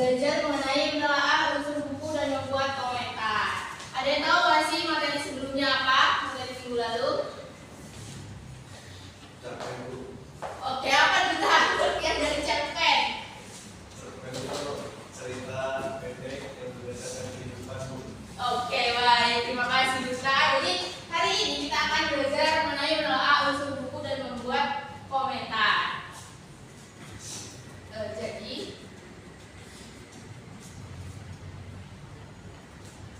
belajar mengenai menelaah unsur buku dan membuat komentar. Ada yang tahu nggak sih materi sebelumnya apa? Materi minggu lalu? Oke, apa kita yang dari cerpen? Cerpen itu cerita pendek yang berdasarkan kehidupan. Oke, baik. Terima kasih Duta. Jadi hari ini kita akan belajar mengenai menelaah unsur buku dan membuat komentar. Jadi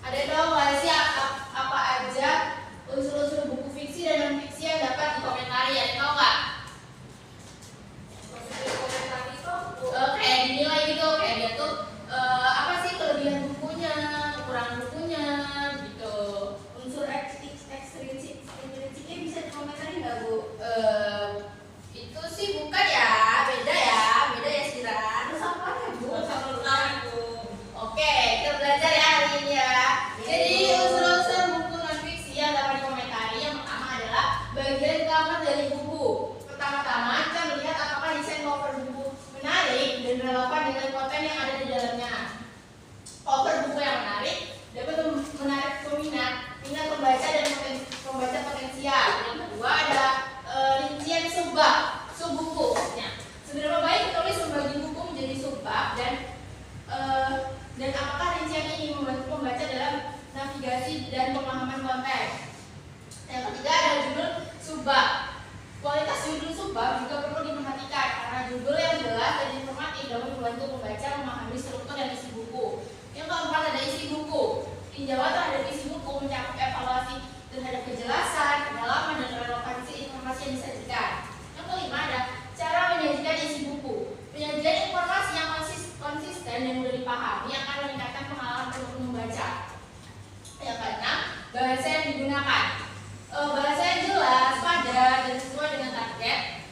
ada yang tahu nggak sih apa aja unsur-unsur buku fiksi dan non fiksi yang dapat dikomentari? Ada yang tahu nggak? Kayak dinilai gitu, kayak dia tuh apa sih kelebihan bukunya, kekurangan bukunya, gitu. Unsur ekstrinsiknya bisa dikomentari nggak Bu? Itu sih bukan ya, beda ya Siran. Terus apa ya Bu? Oke, kita belajar ya hari ini ya. Jadi unsur-unsur buku non fiksi yang dapat dikomentari yang pertama adalah bagian cover dari buku. Pertama-tama kita melihat apakah desain cover buku menarik dan relevan dengan konten yang ada di dalamnya. Cover buku yang menarik dapat menarik minat pembaca dan pembaca potensial. Yang kedua ada rincian subbab buku. Seberapa baik penulis membagi buku menjadi subbab dan apakah rincian ini membantu pembaca dalam navigasi dan pemahaman konteks. Yang ketiga ada judul subbab. Kualitas judul subbab juga perlu diperhatikan karena judul yang jelas dan informatif dapat membantu pembaca memahami struktur dan isi buku. Yang keempat ada isi buku. Tinjauan terhadap isi buku mencakup evaluasi terhadap kejelasan, kedalaman, dan relevansi informasi yang disajikan. Yang kelima ada cara menyajikan isi buku. Penyajian informasi yang konsisten dan mudah dipahami akan meningkatkan pengalaman membaca. Yang keenam, bahasa yang digunakan. Bahasa yang jelas, padat, dan sesuai dengan target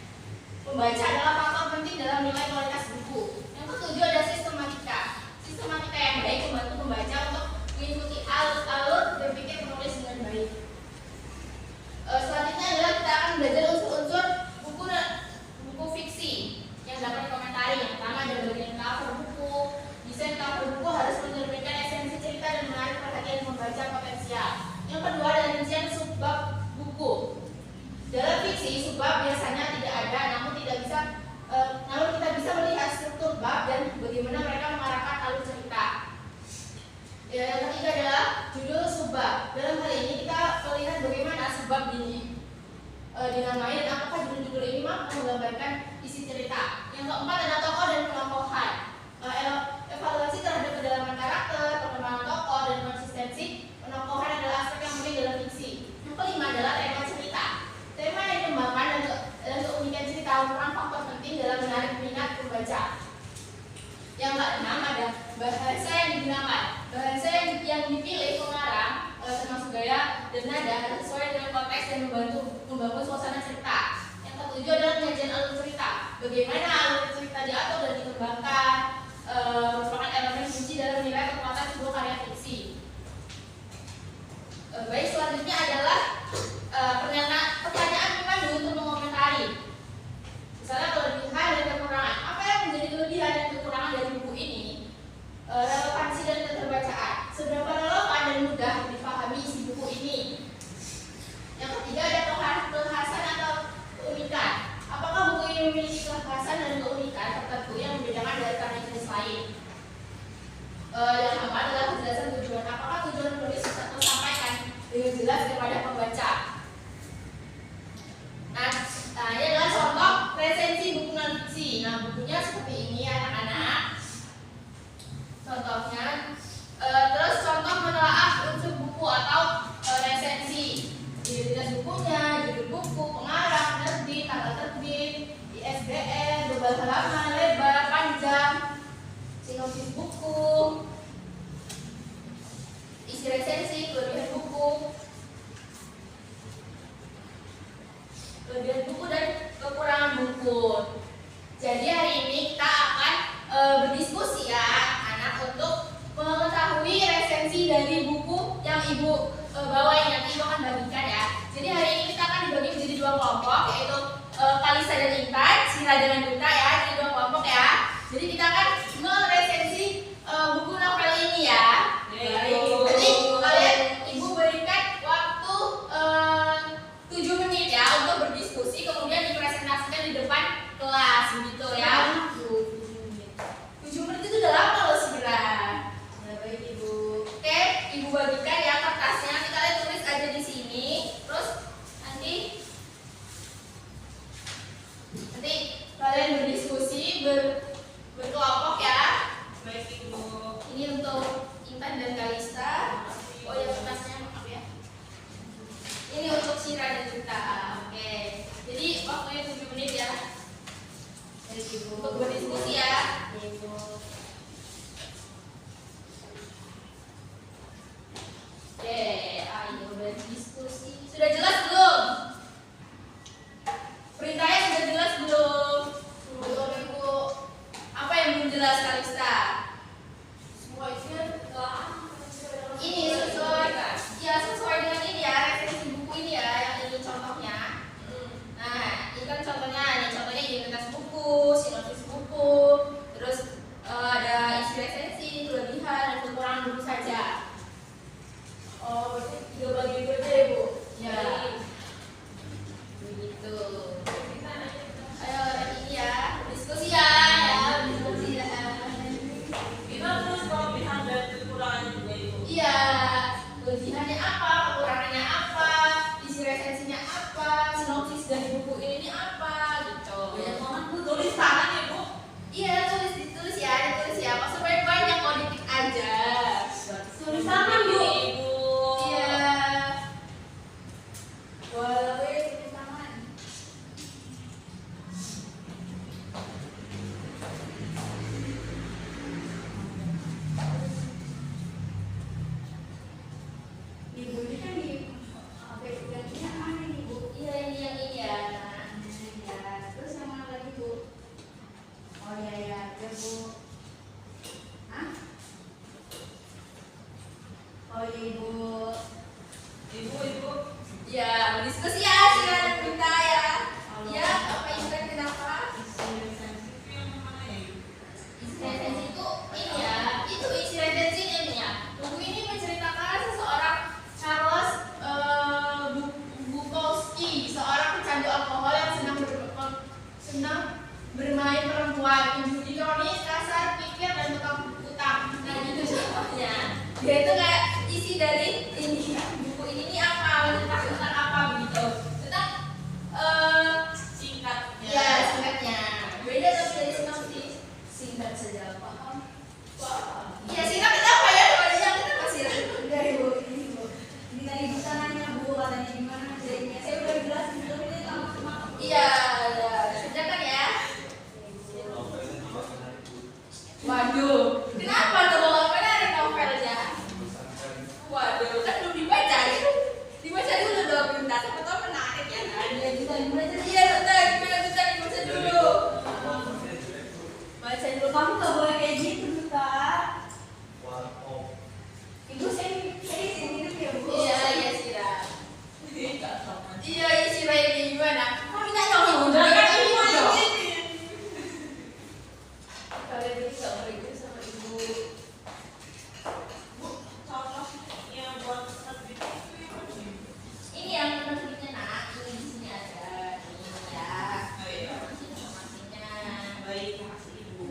pembaca adalah faktor penting dalam nilai kualitas buku. Yang ketujuh ada sistematika. Sistematika yang baik membantu pembaca untuk mengikuti alur berpikir penulis dengan baik. Selanjutnya adalah kita akan belajar unsur-unsur buku fiksi yang dapat dikomentari. Yang pertama ada bagian cover buku. Desain cover buku harus mencerminkan esensi cerita dan menarik perhatian pembaca potensial. Yang kedua ada rincian subbab buku. Dalam fiksi subbab biasanya tidak ada, namun kita bisa melihat struktur bab dan bagaimana mereka mengarahkan alur cerita. Yang ketiga adalah judul subbab. Dalam hal ini kita melihat bagaimana subbab dinamai dan apakah judul-judul ini mampu menggambarkan isi cerita. Yang keempat ada tokoh dan pentokohan. Evaluasi terhadap kedalaman karakter, perkembangan tokoh, dan konsistensi pentokohan adalah aspek yang penting dalam fiksi. Yang kelima adalah tema cerita. Tema yang dikembangkan dan keunikan cerita merupakan faktor penting dalam menarik minat pembaca. Yang keenam ada bahasa yang digunakan. Bahasa yang dipilih pengarang termasuk gaya dan nada harus sesuai dengan konteks dan membantu membangun suasana cerita. Yang ketujuh adalah penyajian alur cerita. Bagaimana alur cerita diatur dan dikembangkan merupakan elemen kunci dalam nilai kekuatan sebuah karya fiksi. Baik, selanjutnya adalah pertanyaan pemandu untuk mengomentari. Misalnya kelebihan dan kekurangan. Apa yang menjadi kelebihan dan kekurangan dari buku ini? Relevansi dan keterbacaan. Seberapa relevan dan mudah dipahami isi buku ini? Yang ketiga ada kekhasan atau keunikan. Apakah buku ini memiliki kekhasan dan keunikan tertentu yang membedakan dari karya jenis lain? Yang keempat adalah kejelasan tujuan. Apakah tujuan penulis tersampaikan dengan jelas kepada pembaca? Nah, ini adalah contoh resensi buku non fiksi. Nah, bukunya seperti ini anak-anak. Contohnya, terus contoh menelaah unsur buku atau resensi. Identitas bukunya, judul buku, pengarang, penerbit, tanggal terbit, ISBN, jumlah halaman, lebar, panjang, sinopsis buku, isi resensi, kelebihan buku dan kekurangan buku. Jadi hari ini kita akan berdiskusi ya anak untuk mengetahui resensi dari buku yang ibu bawa ini, nanti ibu akan bagikan ya. Jadi hari ini kita akan dibagi menjadi dua kelompok, yaitu Kalisa dan Intan, Sira dengan Duta ya, jadi dua kelompok ya. Jadi kita akan meresensi 7 menit itu udah lama loh Sira. Ya baik Ibu. Oke, Ibu bagikan ya kertasnya. Nanti kalian tulis aja di sini. Terus nanti kalian berdiskusi berkelompok ya. Baik Ibu. Ini untuk Intan dan Kalista. Oh ya kertasnya maaf ya. Ini untuk Sira dan Gita. Oke. Jadi waktunya 7 menit ya. Baik Ibu. Untuk berdiskusi ya. Ibu. Oke, ayo berdiskusi. Sudah jelas belum? Perintahnya sudah jelas belum? Belum Ibu. Apa yang belum jelas Kalista? Semua isinya Ini sesuai, ya sesuai dengan ini ya referensi buku ini ya yang ini contohnya. Nah, ini kan contohnya, identitas buku, sinopsis buku, terus ada isi resensi, kelebihan dan kekurangan buku saja. oh berarti 3 bagi 2 aja ya Bu. Ya, begitu. Ayo ini ya, diskusi ya, diskusi ya. Kita terus kelebihan dan kekurangan juga Ibu. Iya, kelebihannya apa, kekurangannya apa, isi resensinya apa, sinopsis dari buku ini apa, gitu. Banyak banget Bu, tulis tangan ya Bu. Iya, ditulis ya, supaya banyak kalau diketik aja. Tulis tangan Bu. Ibu. Iya. Boleh tulis tangan. Ibu ini kan di backgroundnya mana nih Bu? Iya ini yang ini ya. Nah, ini ya. Terus yang mana lagi Bu? Oh iya ya, ya Bu. Hah? Oh iya Ibu. Ibu. Ya, berdiskusi ya, silakan minta ya. Ya, Bapak Ibu kan kenapa? Isi resensi itu yang mana ya Ibu? Isi resensi itu ini ya, itu isi resensi ini ya. Buku ini menceritakan seseorang Charles Bukowski, seorang pecandu alkohol yang senang bermain perempuan, penjudi kronis, kasar, pikir dan tukang utang. Nah gitu contohnya. Dia itu kayak isi dari ini buku ini nih apa, menceritakan tentang apa begitu. Tentang Singkatnya. ya singkatnya. Beda tapi dari sinopsis. Singkat saja paham. Wah. Iya singkat itu apa ya? Namanya kita masih Udah Ibu, ini Bu. Ini tadi bisa nanya Bu, katanya gimana jadinya. Saya udah jelasin, tapi ini sama-sama. iya ya kerjakan ya. Novelnya juga menarik Bu. Waduh, kenapa tuh kalau menarik novelnya? Bosankan. Waduh, kan belum dibaca gitu. Dibaca dulu dong bentar, siapa tahu menarik ya kan? Ya bisa dibaca. Iya bentar, gimana bisa dibaca dulu? Novelnya jelek Bu. Baca dulu Kamu nggak boleh kayak gitu, Duta. Warkop. Ibu saya hidup ya Bu. Iya, iya Sira. Enggak sama. Iya, isi ini gimana? Kami nanya dong Ibu, Udah jangan kan Ibu Ibu dong. ini. Kalian ini nggak mau ikut sama Ibu. Bu, contohnya buat terbit itu yang mana Ibu? Ini yang penerbitnya nak, ini di sini ada. Ini ya. Oh iya. Informasinya. Baik, makasih Ibu.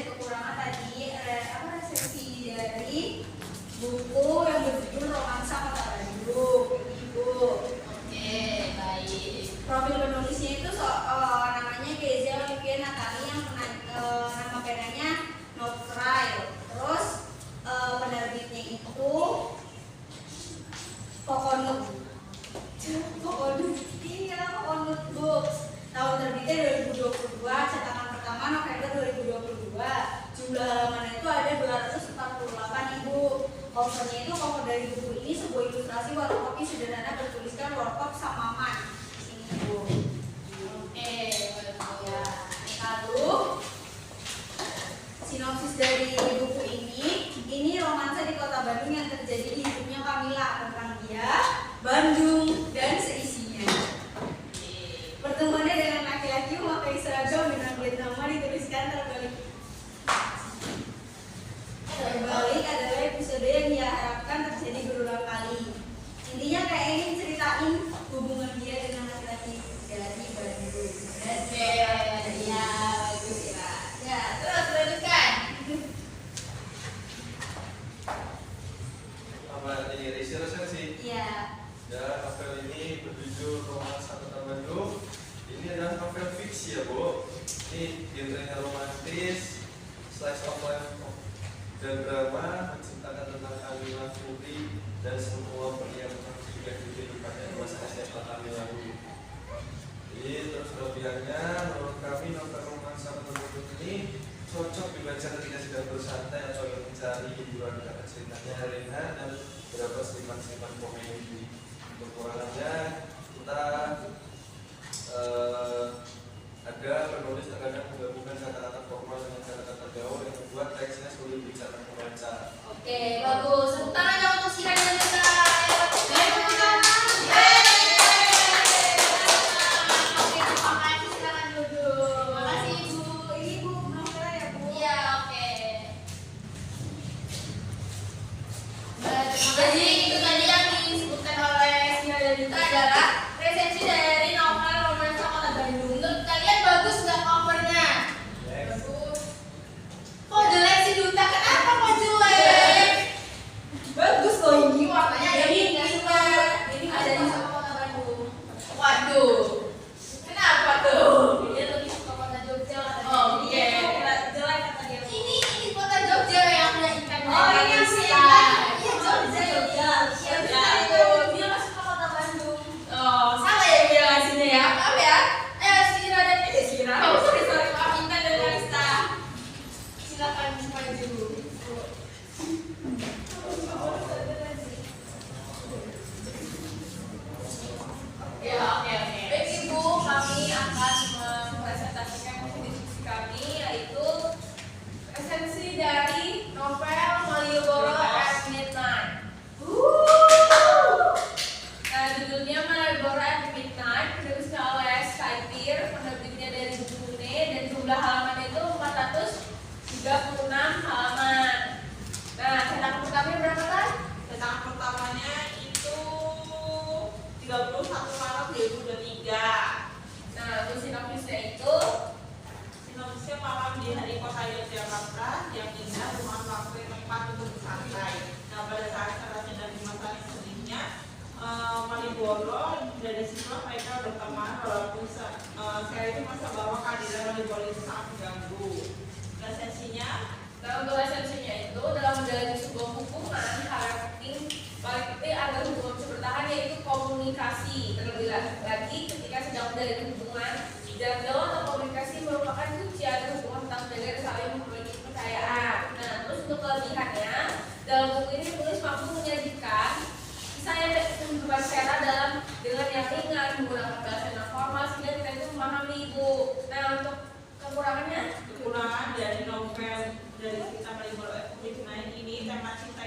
kekurangan tadi resensi dari buku yang berjudul Romansa Kota Bandung. Ibu. Oke, baik. Profil penulisnya itu namanya Kezia Olivia Natali yang nama penanya Novrail. Terus penerbitnya itu Kokonut. Iya, Kokonut Books. Tahun terbitnya 2022, cetakan pertama November 2022. Jumlah halamannya itu ada 248 ibu. Covernya itu cover dari buku ini sebuah ilustrasi warna kopi sederhana bertuliskan Warkop Samaman. Ini ibu. Oke, bagus ya. Lalu sinopsis dari buku ini romansa di kota Bandung yang terjadi di hidupnya Kamila tentang dia, Bandung dan seisinya. Pertemuannya dengan laki-laki memakai seragam dengan nama dituliskan terbalik. Terbalik adalah episode yang diharapkan terjadi berulang kali. Intinya kayak ini ceritain hubungan dia dengan laki-laki dari Bandung. Oke, ya, bagus ya. Ya, terus lanjutkan. Apa ini resensi? Iya. Ya, novel ini berjudul Romansa Kota Bandung. Ini adalah novel fiksi ya, Bu. Ini genrenya romantis, slice of life dan drama, menceritakan tentang Kamila Putri dan semua pria yang sudah kehidupannya di masa SMA Kamila dulu. Jadi terus kelebihannya, menurut kami novel Romansa Kota Bandung ini cocok dibaca ketika sedang bersantai atau mencari hiburan karena ceritanya ringan dan beberapa selipan-selipan komedi. Kekurangannya kita ada penulis terkadang menggabungkan kata-kata formal dengan kata-kata gaul yang membuat teksnya sulit dicerna pembaca. Oke, bagus. Tepuk tangan dong untuk Sira dan Lisa. Oke, terima kasih. Silakan duduk. Terima kasih, Ibu. Ini Bu novelnya ya Bu. Iya, oke. Jadi itu tadi yang disebutkan oleh Sira dan Lisa adalah resensi dari novel Romansa Kota Bandung. Menurut kalian bagus nggak covernya? Bagus. Kok jelek sih Duta? Kenapa kok jelek? Bagus loh ini warnanya ada Ini nggak ini suka? ini Ada ada di sama Kota Bandung. Waduh. Kenapa tuh? Dia lebih suka Kota Jogja katanya. Oh, Oke. iya. Jelek kata dia. Ini Kota Jogja yang ada ikan. Oh, ini yang sih. sih. Iya Jogja. Jogja. Iya Jogja. itu. Dia masuk ke Kota Bandung. Oh, salah ya bilang sini ya. Maaf ya. Sira dan Sira. Oh, sorry. Maaf Intan dan Kalista. Silakan maju. Ya, oke. Baik Ibu, kami akan mempresentasikan diskusi kami yaitu resensi dari novel Malioboro at Midnight. Nah, judulnya Malioboro at Midnight, penulisnya oleh Skypir, penerbitnya dari Bukune dan jumlah halaman itu 436 halaman. Nah, cetakan pertamanya berapa kan? Cetakan pertamanya itu 31 Maret 2023. Nah, untuk sinopsisnya itu Sinopsisnya malam di hari kota Yogyakarta yang indah rumah waktu yang tempat untuk bersantai. Nah, pada saat cerahnya dan di masa sedihnya Malioboro, dari situlah mereka berteman walaupun saya itu masa bahwa kehadiran Malioboro itu sangat mengganggu. Resensinya dalam resensinya itu dalam menjalani sebuah hubungan hal yang paling penting agar hubungan bisa bertahan yaitu komunikasi. Terlebih lagi ketika sedang menjalani hubungan, jarak jauh atau komunikasi merupakan kunci agar hubungan tetap menjaga saling memiliki kepercayaan. Nah, terus untuk kelebihannya dalam buku ini penulis mampu menyajikan kisah yang berbicara dengan yang ringan menggunakan bahasa yang formal sehingga kita itu memahami Ibu. Nah, untuk kekurangannya kekurangan dari novel dari kita Malioboro at Midnight ini tema cinta